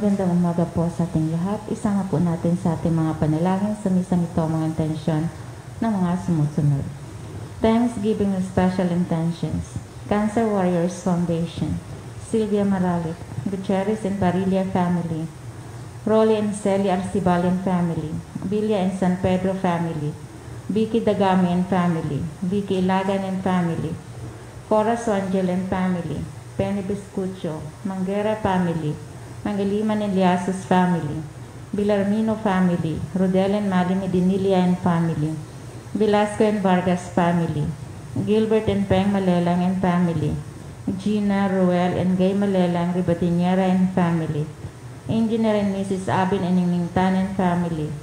Magandang umaga po sa ating lahat. Isama po natin sa ating mga panalangin sa misang ito ang mga intensyon ng mga sumusunod. Thanksgiving with special intentions. Cancer Warriors Foundation, Sylvia Maralit, Gutierrez and Barilla family, Rolly and Celi Arcibalian family, Villa and San Pedro family, Vicky Dagami and family, Vicky Ilagan and family, Cora Suangel and family, Penny Biscucho, Manguera family, Mangiliman and Liasus family, Villarmino family, Rodel and Mali Medinilia and family, Velasco and Vargas family, Gilbert and Peng Malelang and family, Gina, Ruel and Gay Malelang, Ribatiniera and family, Engineer and Mrs. Abin and Ningtan and family,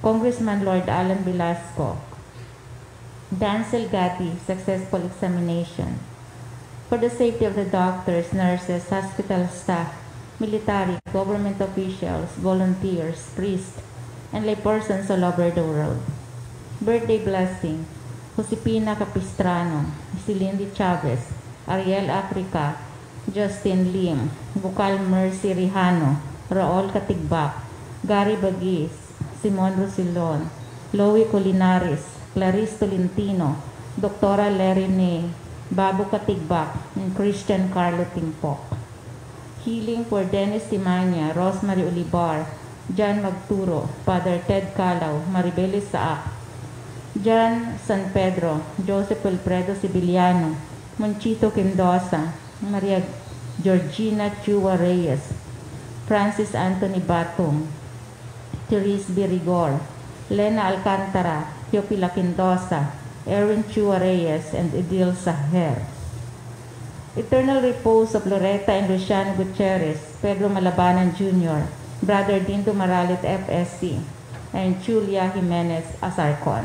Congressman Lord Alan Velasco, Dan Selgati, successful examination. For the safety of the doctors, nurses, hospital staff, military, government officials, volunteers, priests, and laypersons all over the world. Birthday blessing, Josepina Capistrano, Cindy Chavez, Ariel Africa, Justin Lim, Bukal Mercy Rihano, Raul Katigbak, Gary Bagis, Simon Rosilon, Loie Colinares, Clarice Tolentino, Dr. Lerine, Babu Katigbak, and Christian Carlo Timpok. Healing for Dennis Timanya, Rosemary Olivar, John Magturo, Father Ted Calaw, Maribel Isaac, John San Pedro, Joseph Wilfredo Sibiliano, Monchito Quindosa, Maria Georgina Chua Reyes, Francis Anthony Batong, Therese Birigor, Lena Alcantara, Teopila Quindosa, Erwin Chua Reyes, and Edil Saher. Eternal repose of Loretta and Luciano Gutierrez, Pedro Malabanan Jr., Brother Dindo Maralit FSC, and Julia Jimenez Asarcon.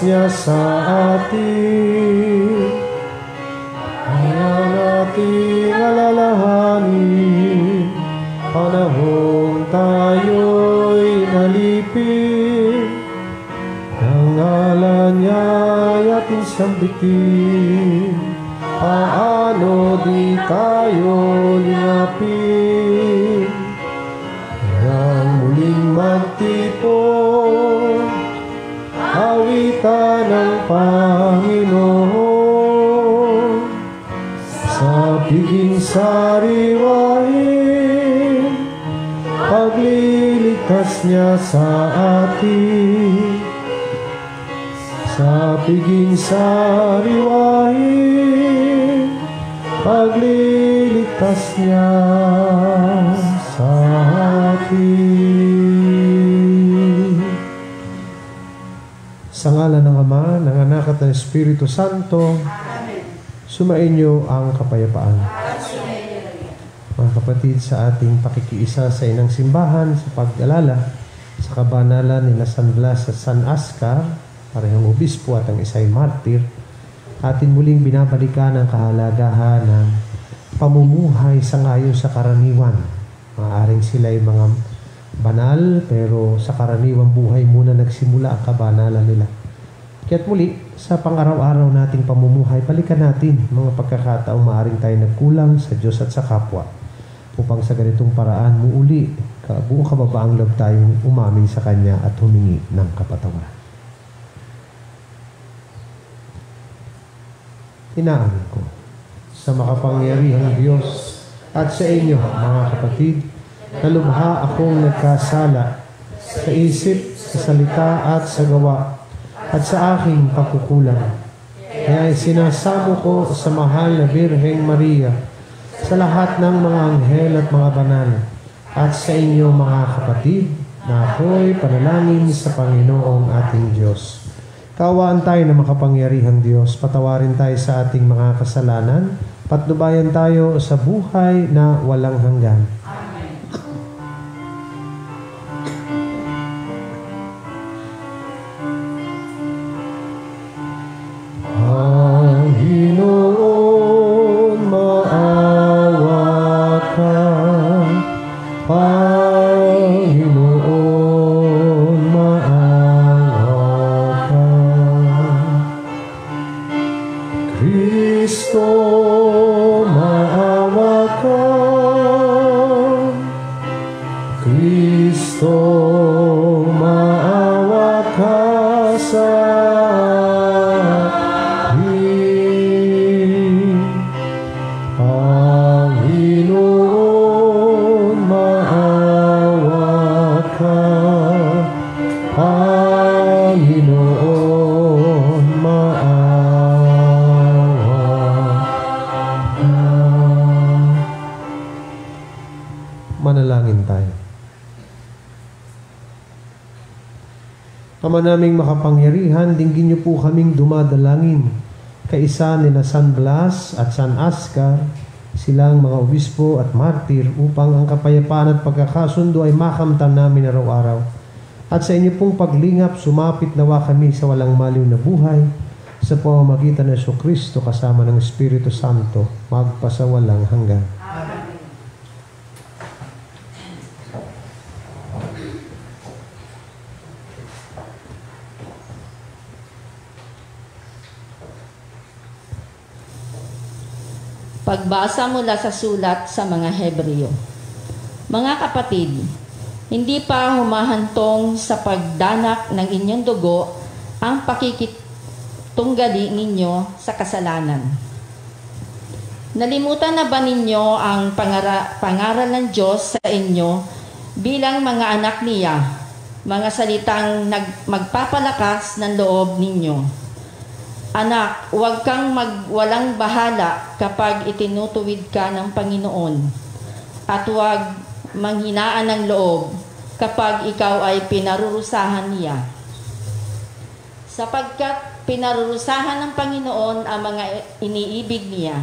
Niya sa atin, kaya natin alalahanin, panahon tayo'y nalipin, ang ngalan niya'y ating sambitin, paano di tayo lingapin, kaya muling magtipon, awitan ng Panginoon, sa piging sariwain, pagliligtas niya sa atin. Sa piging sariwain, pagliligtas niya sa atin. Sa ngalan ng Ama, ng Anak at ng Espiritu Santo, sumainyo ang kapayapaan. Mga kapatid, sa ating pakikiisa sa inang simbahan sa pag-alala sa kabanalan ni San Blas at San Ascar, parehong obispo at ang isa'y martir, atin muling binabalikan ang kahalagahan ng pamumuhay sa ngayon sa karaniwan. Maaaring sila'y mga banal, pero sa karaniwang buhay muna nagsimula ang kabanalan nila. Kaya't muli, sa pang-araw-araw nating pamumuhay, balikan natin mga pagkakataong maaaring tayo nagkulang sa Diyos at sa kapwa, upang sa ganitong paraan muuli, buong kababaang loob tayong umamin sa Kanya at humingi ng kapatawaran. Inaamin ko sa makapangyarihang Diyos at sa inyo, mga kapatid, na lubha akong nagkasala sa isip, sa salita at sa gawa at sa aking pagkukulang. Kaya sinasamo ko sa mahal na Birheng Maria, sa lahat ng mga anghel at mga banal, at sa inyo mga kapatid, na ako'y panalangin sa Panginoong ating Diyos. Kaawaan tayo na makapangyarihang Diyos. Patawarin tayo sa ating mga kasalanan. Patnubayan tayo sa buhay na walang hanggan. Panginoon, maawa ka. Panginoon, maawa ka. Kristo, maawa ka. Kristo, maawa ka sa amin. Panginoon, maawa ka. Panginoon, maawa ka. Manalangin tayo. Ama naming makapangyarihan, dinggin niyo po kaming dumadalangin. Kaisa nila San Blas at San Ascar, silang mga obispo at martir, upang ang kapayapaan at pagkakasundo ay makamtan namin araw-araw. At sa inyo pong paglingap, sumapit nawa kami sa walang maliw na buhay, sa pamamagitan ng Jesucristo kasama ng Espiritu Santo, magpasawalang hanggan. Pagbasa mula sa sulat sa mga Hebreo. Mga kapatid, hindi pa humahantong sa pagdanak ng inyong dugo ang pakikitunggali ninyo sa kasalanan. Nalimutan na ba ninyo ang pangaral ng Diyos sa inyo bilang mga anak niya, mga salitang magpapalakas ng loob ninyo? Anak, huwag kang walang bahala kapag itinutuwid ka ng Panginoon, at huwag manghinaan ng loob kapag ikaw ay pinarurusahan niya. Sapagkat pinarurusahan ng Panginoon ang mga iniibig niya,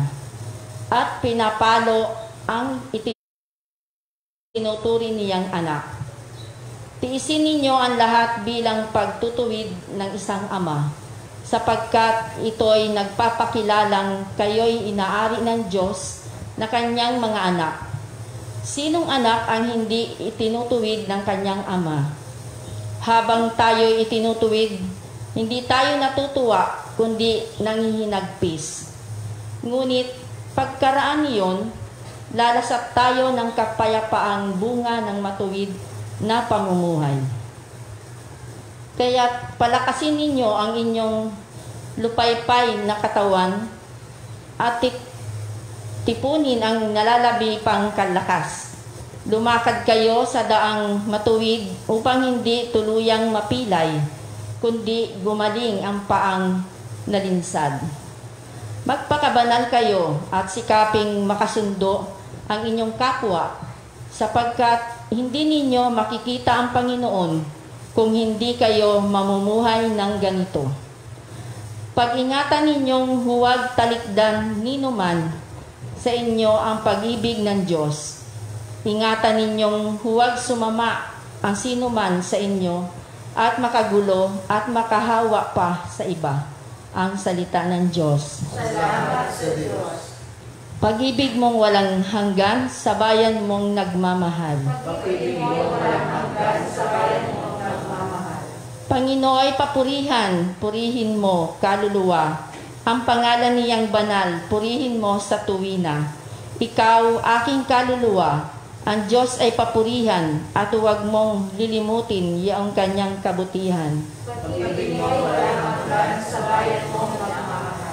at pinapalo ang itinuturi niyang anak. Tiisin ninyo ang lahat bilang pagtutuwid ng isang ama, sapagkat ito'y nagpapakilalang kayo'y inaari ng Diyos na kanyang mga anak. Sinong anak ang hindi itinutuwid ng kanyang ama? Habang tayo'y itinutuwid, hindi tayo natutuwa, kundi nangihinagpis. Ngunit pagkaraan niyon, lalasap tayo ng kapayapaang bunga ng matuwid na pamumuhay. Kaya palakasin ninyo ang inyong lupaypay na katawan at tipunin ang nalalabi pang kalakas. Lumakad kayo sa daang matuwid upang hindi tuluyang mapilay, kundi gumaling ang paang nalinsad. Magpakabanal kayo at sikaping makasundo ang inyong kapwa, sapagkat hindi ninyo makikita ang Panginoon kung hindi kayo mamumuhay ng ganito. Pag-ingatan ninyong huwag talikdan ninuman sa inyo ang pag-ibig ng Diyos. Ingatan ninyong huwag sumama ang sinuman sa inyo at makagulo at makahawa pa sa iba. Ang salita ng Diyos. Salamat sa Diyos. Pag-ibig mong walang hanggan sa bayan mong nagmamahal. Pag-ibig mong walang hanggan sa bayan mong nagmamahal. Panginooy papurihan, purihin mo, kaluluwa. Ang pangalan niyang banal, purihin mo sa tuwina. Ikaw, aking kaluluwa, ang Diyos ay papurihan at huwag mong lilimutin iyong kanyang kabutihan. Pag-ibig mong walang hanggan sa bayan mong nagmamahal.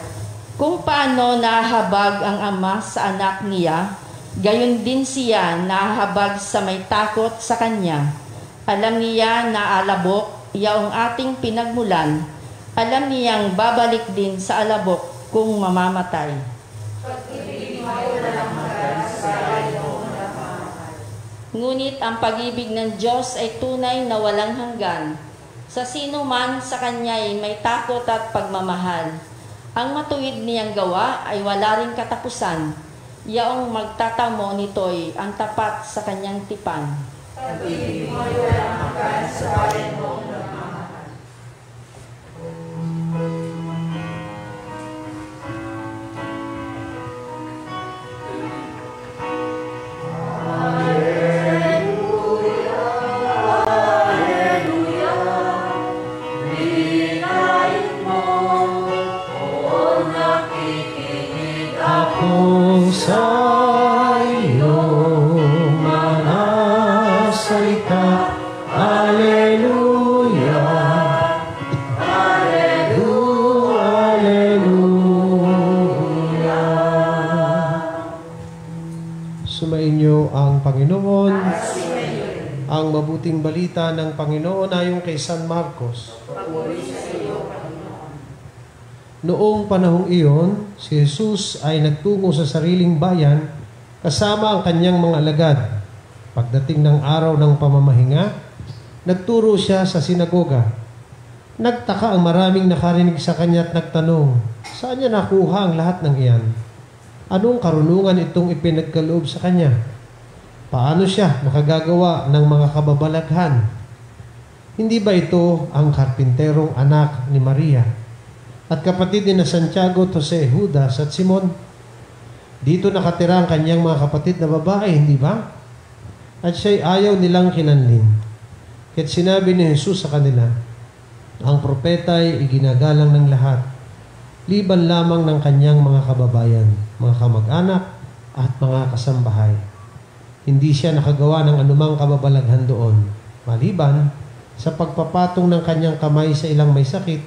Kung paano nahahabag ang ama sa anak niya, gayon din siya nahahabag sa may takot sa kanya. Alam niya na alabok yaong ating pinagmulan, alam niyang babalik din sa alabok kung mamamatay. Pag-ibig mo walang hanggan sa bayan mong nagmamahal. Ngunit ang pag-ibig ng Diyos ay tunay na walang hanggan. Sa sino man sa kanya'y may takot at pagmamahal. Ang matuwid niyang gawa ay wala ring katapusan. Yaong magtatamo nito'y ang tapat sa kanyang tipan. Pag-ibig mo'y walang hanggan sa bayan mong nagmamahal. Sumainyo ang Panginoon. Ang mabuting balita ng Panginoon ayon kay San Marcos. Noong panahong iyon, si Jesus ay nagtungo sa sariling bayan kasama ang kanyang mga alagad. Pagdating ng araw ng pamamahinga, nagturo siya sa sinagoga. Nagtaka ang maraming nakarinig sa kanya at nagtanong, saan niya nakuha ang lahat ng iyan? Anong karunungan itong ipinagkaloob sa kanya? Paano siya nakagagawa ng mga kababalaghan? Hindi ba ito ang karpinterong anak ni Maria at kapatid ni Santiago, Jose, Judas at Simon? Dito nakatira ang kanyang mga kapatid na babae, hindi ba? At siya'y ayaw nilang kinanlin. Kaya't sinabi ni Jesus sa kanila, ang propeta ay iginagalang ng lahat, liban lamang ng kanyang mga kababayan, mga kamag-anak at mga kasambahay. Hindi siya nakagawa ng anumang kababalaghan doon, maliban sa pagpapatong ng kanyang kamay sa ilang may sakit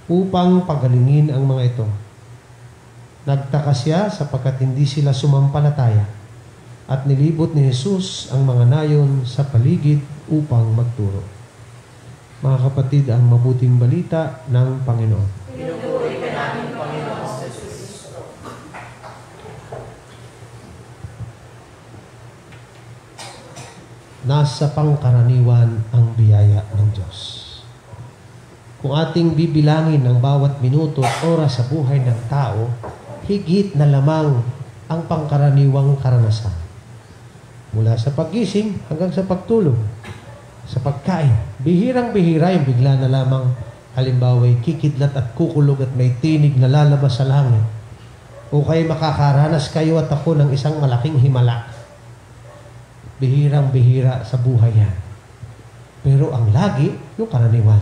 upang pagalingin ang mga ito. Nagtaka siya sapagkat hindi sila sumampalataya at nilibot ni Jesus ang mga nayon sa paligid upang magturo. Mga kapatid, ang mabuting balita ng Panginoon. Pinupuri ka namin, Panginoon sa Kristo. Nasa pangkaraniwan ang biyaya ng Diyos. Kung ating bibilangin ang bawat minuto at oras sa buhay ng tao, higit na lamang ang pangkaraniwang karanasan. Mula sa paggising hanggang sa pagtulog, sa pagkain, bihirang-bihira yung bigla na lamang halimbawa'y kikidlat at kukulog at may tinig na lalabas sa langit. O kaya makakaranas kayo at ako ng isang malaking himala. Bihirang-bihira sa buhay yan. Pero ang lagi, yung karaniwan.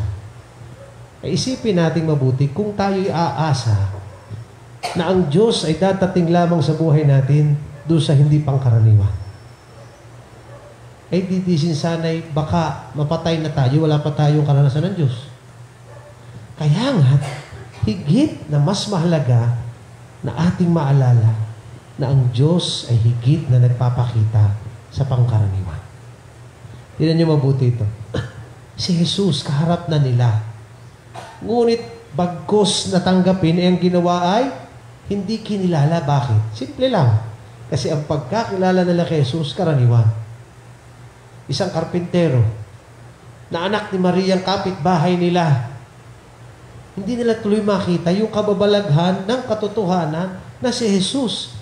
Isipin nating mabuti kung tayo'y aasa na ang Diyos ay dadating lamang sa buhay natin doon sa hindi pangkaraniwan. Ay didisin sana'y baka mapatay na tayo, wala pa tayong karanasan ng Diyos. Kaya nga, higit na mas mahalaga na ating maalala na ang Diyos ay higit na nagpapakita sa pangkaraniwan. Tignan niyo mabuti ito. Si Jesus, kaharap na nila. Ngunit bagkos natanggapin, ang ginawa ay hindi kinilala. Bakit? Simple lang. Kasi ang pagkakilala nila kay Jesus, karaniwan. Isang karpintero na anak ni Maria ang kapitbahay nila. Hindi nila tuloy makita yung kababalaghan ng katotohanan na si Jesus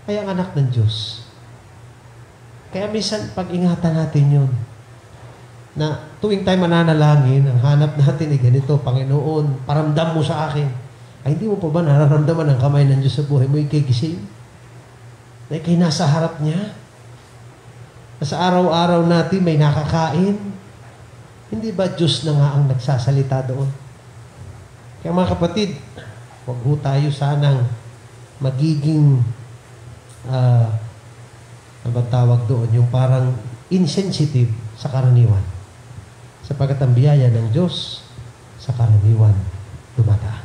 ay ang anak ng Diyos. Kaya minsan pag-ingatan natin yun. Na tuwing tayo mananalangin, ang hanap natin ay ganito, Panginoon, paramdam mo sa akin. Ay, hindi mo pa ba nararamdaman ang kamay ng Diyos sa buhay mo? Ikay gising. Na ikay nasa harap niya. Sa araw-araw natin may nakakain. Hindi ba Diyos na nga ang nagsasalita doon? Kaya mga kapatid, huwag ho tayo sanang magiging ano ba tawag doon? Yung parang insensitive sa karaniwan. Sapagkat ang biyaya ng Diyos sa karaniwan dumadaan.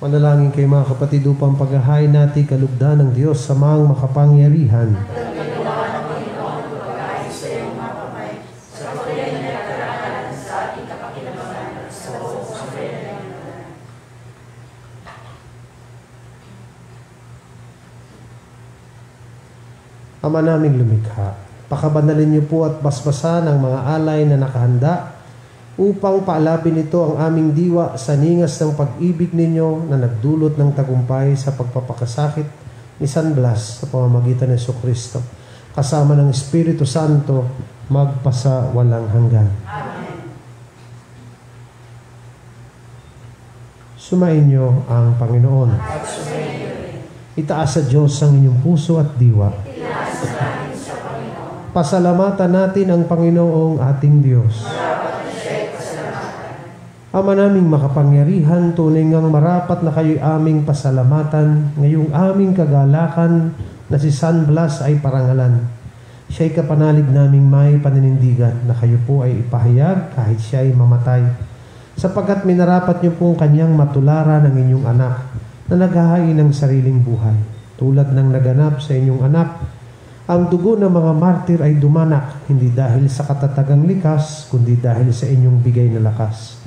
Panalangin kayo mga kapatid upang paghahain natin kalugdan ng Diyos sa mga makapangyarihan. Ama naming lumikha, pakabanalin niyo po at basbasan ang mga alay na nakahanda upang paalapin ito ang aming diwa sa ningas ng pag-ibig ninyo na nagdulot ng tagumpay sa pagpapakasakit ni San Blas sa pamamagitan ng Jesucristo, kasama ng Espiritu Santo, magpasa walang hanggan. Amen. Sumain niyo ang Panginoon. Itaas sa Diyos ang inyong puso at diwa. Pasalamatan natin ang Panginoong ating Diyos. Ama naming makapangyarihan, tunay ngang marapat na kayo'y aming pasalamatan ngayong aming kagalakan na si San Blas ay parangalan. Siya'y kapanalig naming may paninindigan na kayo po ay ipahayag kahit siya'y mamatay, sapagkat minarapat niyo pong kanyang matularan ng inyong anak na naghahain ng sariling buhay. Tulad ng naganap sa inyong anak, ang dugo ng mga martir ay dumanak, hindi dahil sa katatagang likas, kundi dahil sa inyong bigay na lakas.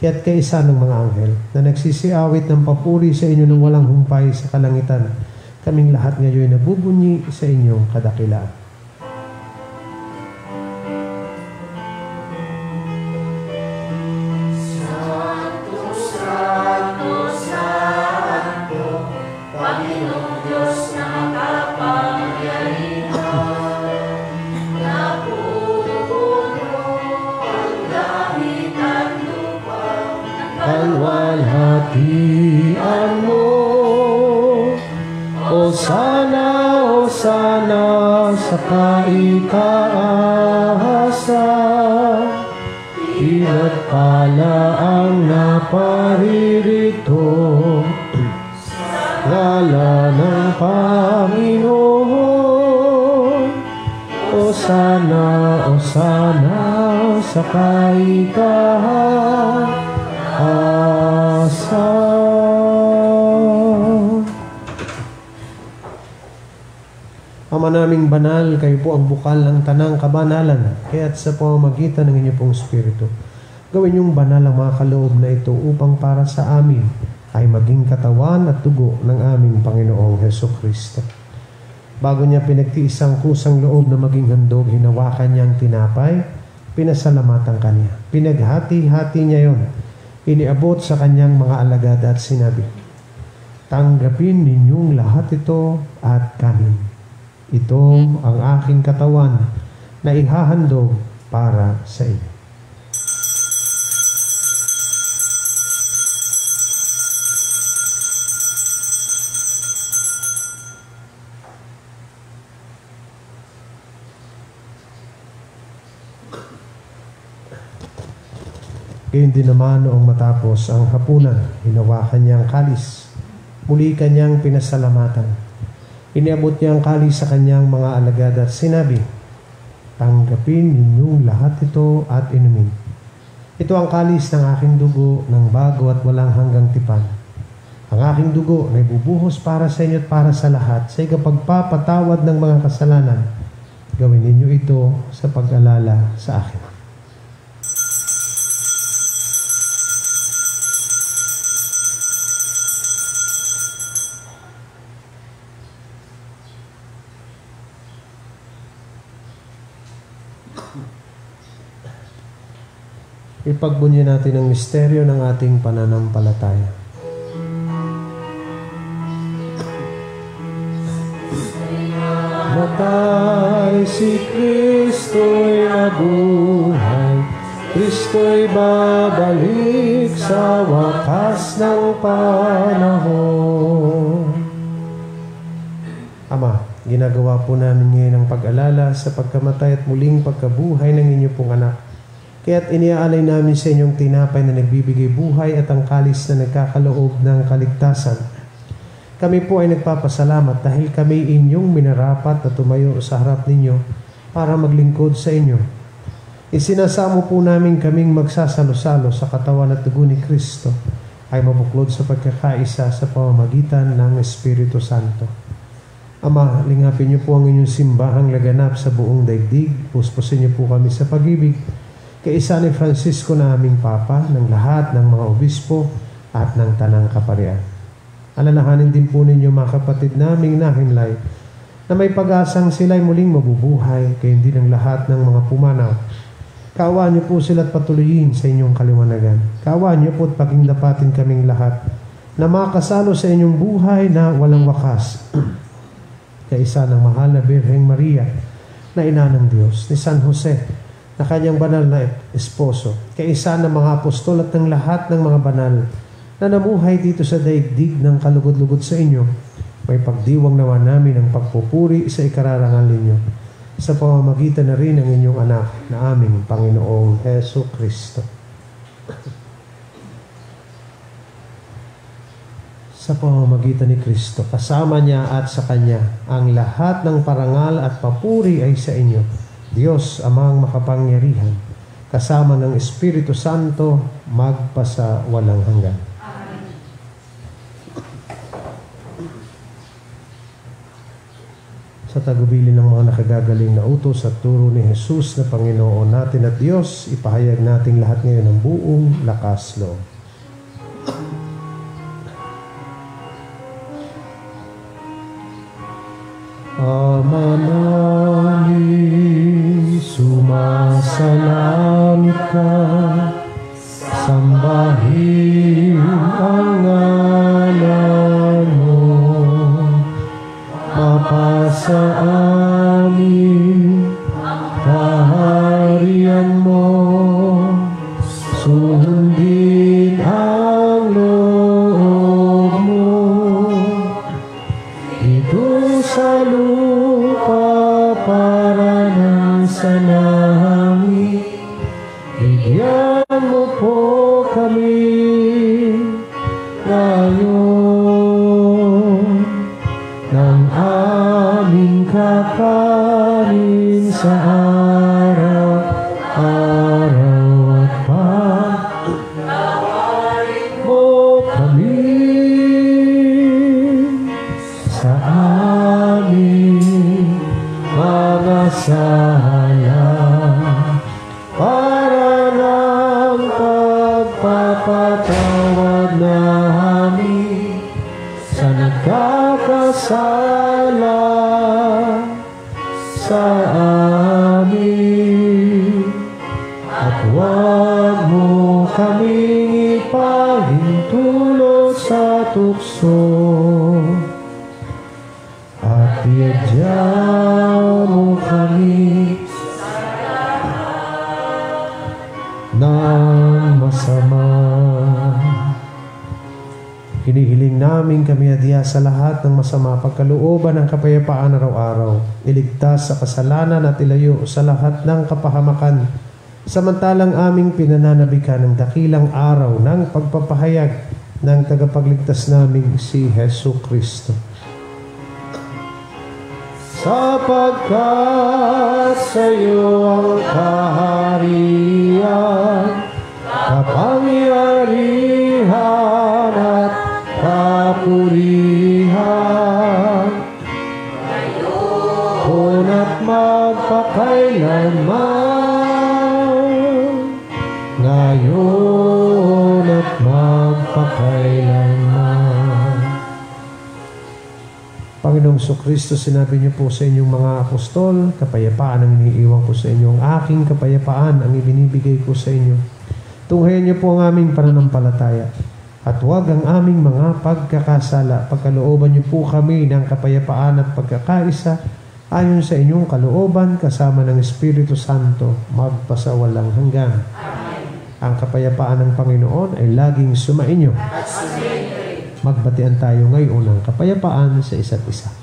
Kaya't kaisa ng mga anghel na nagsisiawit ng papuri sa inyo ng walang humpay sa kalangitan, kaming lahat ngayon nabubunyi sa inyong kadakilaan. Kalwalhatian mo, Hosana, Hosana sa kaikaasa, pinagpala ang naparirito, ngala ng Panginoon. Hosana, Hosana sa kaikaasa. Ama naming banal, kayo po ang bukal ng tanang kabanalan, kaya't sa pamamagitan ng inyong pong Espiritu, gawin yung banal ang mga kaloob na ito upang para sa amin ay maging katawan at dugo ng aming Panginoong Jesucristo. Bago niya pinagtiis ang kusang loob na maging handog, hinawakan niyang tinapay, pinasalamatan kanya. Pinaghati-hati niya yon, iniabot sa kanyang mga alagad at sinabi, tanggapin ninyong lahat ito at kanin. Ito ang aking katawan na ihahandog para sa inyo. Gayon din naman noong matapos ang hapunan, hinawakan niya ang kalis. Muli kanyang pinasalamatan. Iniabot niya ang kalis sa kanyang mga alagad at sinabi, tanggapin ninyong lahat ito at inumin. Ito ang kalis ng aking dugo ng bago at walang hanggang tipan. Ang aking dugo na ibubuhos para sa inyo at para sa lahat sa ikapagpapatawad ng mga kasalanan. Gawin ninyo ito sa pag-alala sa akin. Ipagbunyi natin ang misteryo ng ating pananampalataya. Matay si Kristo'y nabuhay, Kristo'y babalik sa wakas ng panahon. Ama, ginagawa po namin ngayon ang pag-alala sa pagkamatay at muling pagkabuhay ng inyong pong anak. Kaya't iniaalay namin sa inyong tinapay na nagbibigay buhay at ang kalis na nagkakaloob ng kaligtasan. Kami po ay nagpapasalamat dahil kami inyong minarapat na tumayo sa harap ninyo para maglingkod sa inyo. Isinasamo po namin kaming magsasalo-salo sa katawan at dugo ni Kristo ay mabuklod sa pagkakaisa sa pamamagitan ng Espiritu Santo. Ama, lingapin niyo po ang inyong simbahang laganap sa buong daigdig. Puspusin niyo po kami sa pag-ibig. Kaisa ni Francisco na aming Papa, ng lahat ng mga obispo at ng tanang kaparian. Alalahanin din po ninyo mga kapatid naming nahimlay na may pag-asang sila'y muling mabubuhay, kayo din ang lahat ng mga pumanaw. Kaawaan niyo po sila at patuloyin sa inyong kaliwanagan. Kaawaan niyo po at pakingdapatin kaming lahat na makasalo sa inyong buhay na walang wakas. Kaisa ng mahal na Birheng Maria na ina ng Diyos, ni San Jose na kanyang banal na esposo, kaisa ng mga apostol at ng lahat ng mga banal na namuhay dito sa daigdig ng kalugod-lugod sa inyo, may pagdiwang naman namin ang pagpupuri sa ikararangal ninyo sa pamamagitan na rin ng inyong anak na aming Panginoong Heso Kristo. Sa pamamagitan ni Kristo, kasama niya at sa Kanya, ang lahat ng parangal at papuri ay sa inyo, Diyos amang makapangyarihan, kasama ng Espiritu Santo, magpasa walang hanggan. Sa tagubilin ng mga nakagagaling na utos at turo ni Jesus na Panginoon natin at Diyos, ipahayag nating lahat ngayon ng buong lakas loob. Ama namin, sumasalangit ka, sambahin ang ngalan mo. Mapasa amin kaharian mo, sundin ang loob mo. Dito sa lupa para ng sa langit, bigyan mo po kami ngayon ng aming kakanin sa araw-araw at pagtawarin mo kami sa aming mga sala para ng pagpapatawad namin sa nagkakasala sa amin, at huwag mo kaming ipahintulot sa tukso, at iadya mo kami ng masama. Hinihiling namin kami adya sa lahat ng masama pagkalooban ng kapayapaan araw-araw, iligtas sa kasalanan at ilayo sa lahat ng kapahamakan, samantalang aming pinananabikan ng dakilang araw ng pagpapahayag ng tagapagligtas naming si Heso Kristo. Sapagkat sa iyo ang kaharian, kapangyarihan at kapurihan, ngayon at magpakailanman, ngayon at magpakailanman. Panginoong Kristo, sinabi niyo po sa inyong mga apostol, kapayapaan ang iniiwan ko sa inyo, ang aking kapayapaan ang ibinibigay ko sa inyo. Tunghayan niyo po ang aming pananampalataya at huwag ang aming mga pagkakasala. Pagkalooban niyo po kami ng kapayapaan at pagkakaisa ayon sa inyong kalooban kasama ng Espiritu Santo magpasawalang hanggan. Amen. Ang kapayapaan ng Panginoon ay laging sumainyo. Magbatian tayo ngayon ng kapayapaan sa isa't isa. Amen.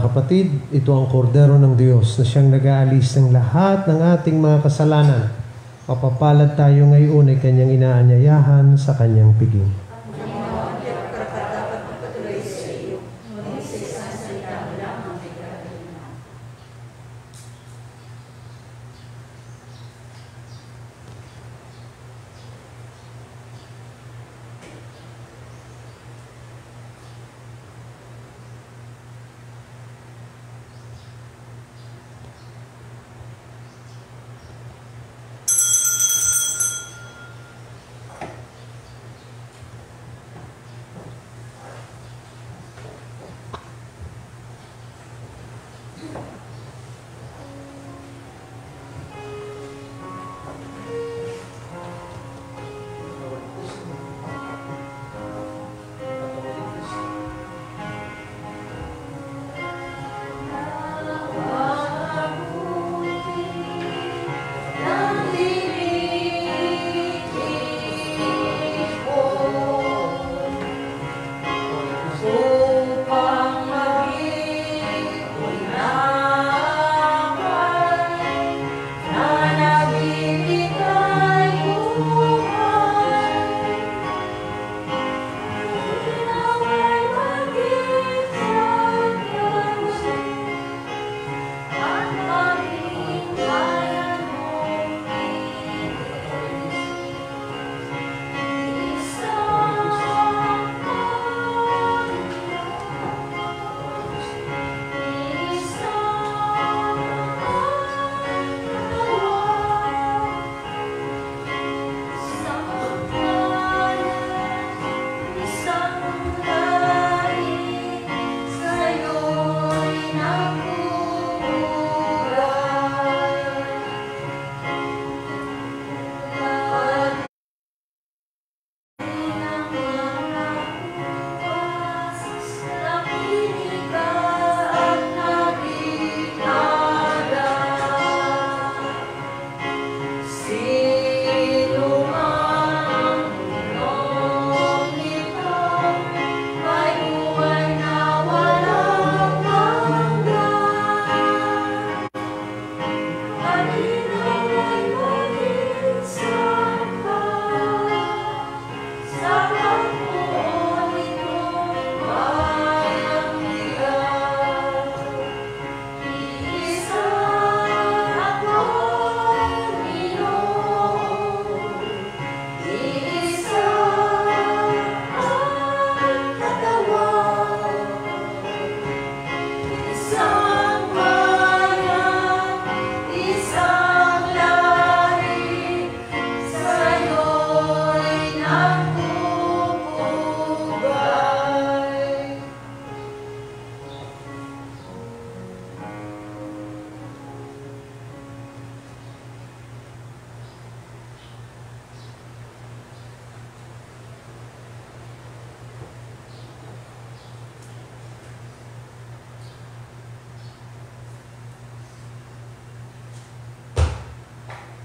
kapatid, ito ang kordero ng Diyos na siyang nag-aalis ng lahat ng ating mga kasalanan. Mapapalad tayo ngayon ay kanyang inaanyayahan sa kanyang piging.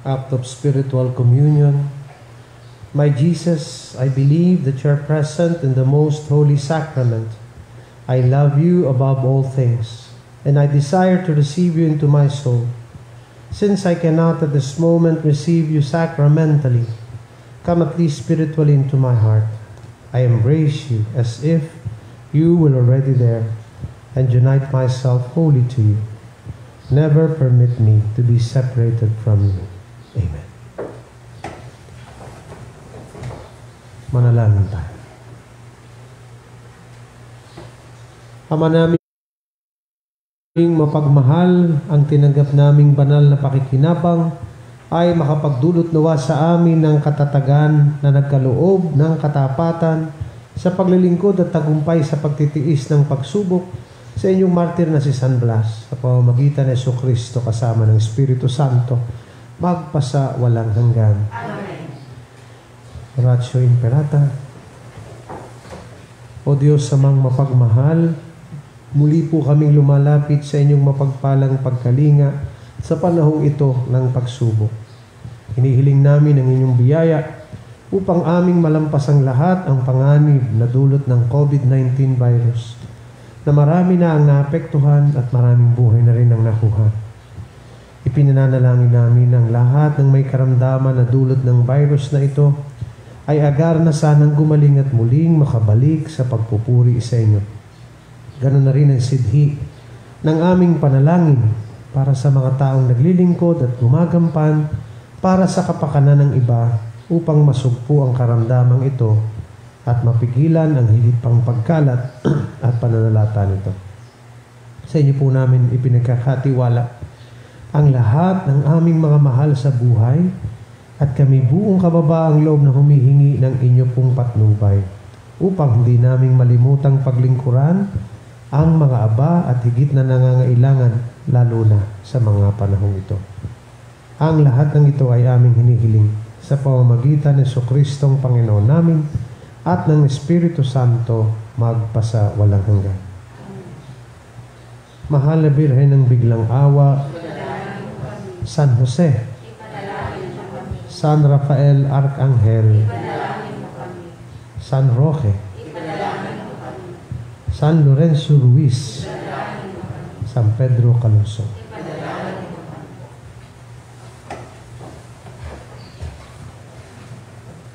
Act of spiritual communion. My Jesus, I believe that you are present in the most holy sacrament. I love you above all things, and I desire to receive you into my soul. Since I cannot at this moment receive you sacramentally, come at least spiritually into my heart. I embrace you as if you were already there, and unite myself wholly to you. Never permit me to be separated from you. Amen. Manalangin tayo. Ama namin mapagmahal, ang tinanggap naming banal na pakikinabang ay makapagdulot nawa sa amin ng katatagan na nagkaloob ng katapatan sa paglilingkod at tagumpay sa pagtitiis ng pagsubok sa inyong martir na si San Blas, sa pamamagitan ng Jesucristo kasama ng Espiritu Santo, magpasa walang hanggan. Amen. Oratio Imperata. O Diyos samang mapagmahal, muli po kaming lumalapit sa inyong mapagpalang pagkalinga sa panahong ito ng pagsubok. Hinihiling namin ang inyong biyaya upang aming malampasang lahat ang panganib na dulot ng COVID-19 virus. na marami na ang naapektuhan at maraming buhay na rin ang nakuha. Ipinananalangin namin ang lahat ng may karamdaman na dulot ng virus na ito ay agar na sanang gumaling at muling makabalik sa pagpupuri sa inyo. Ganon na rin ang sidhi ng aming panalangin para sa mga taong naglilingkod at gumagampan para sa kapakanan ng iba upang masugpo ang karamdamang ito at mapigilan ang higit pang pagkalat at pananalata nito. Sa inyo po namin ipinagkakatiwala ang lahat ng aming mga mahal sa buhay at kami buong kababaang loob na humihingi ng inyo pong patnubay upang hindi naming malimutang paglingkuran ang mga aba at higit na nangangailangan lalo na sa mga panahong ito. Ang lahat ng ito ay aming hinihiling sa pamamagitan ng Jesucristong Panginoon namin at ng Espiritu Santo magpasa walang hanggan. Mahal na Birhen ng Biglang Awa, San Jose, San Rafael Arcangel, San Roque, San Lorenzo Ruiz, San Pedro Calungsod.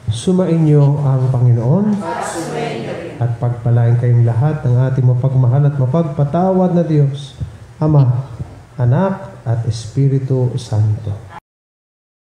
Sumainyo ang Panginoon at pagpalain kayong lahat ng ating mapagmahal at mapagpatawad na Diyos, Ama, Anak at Espiritu Santo.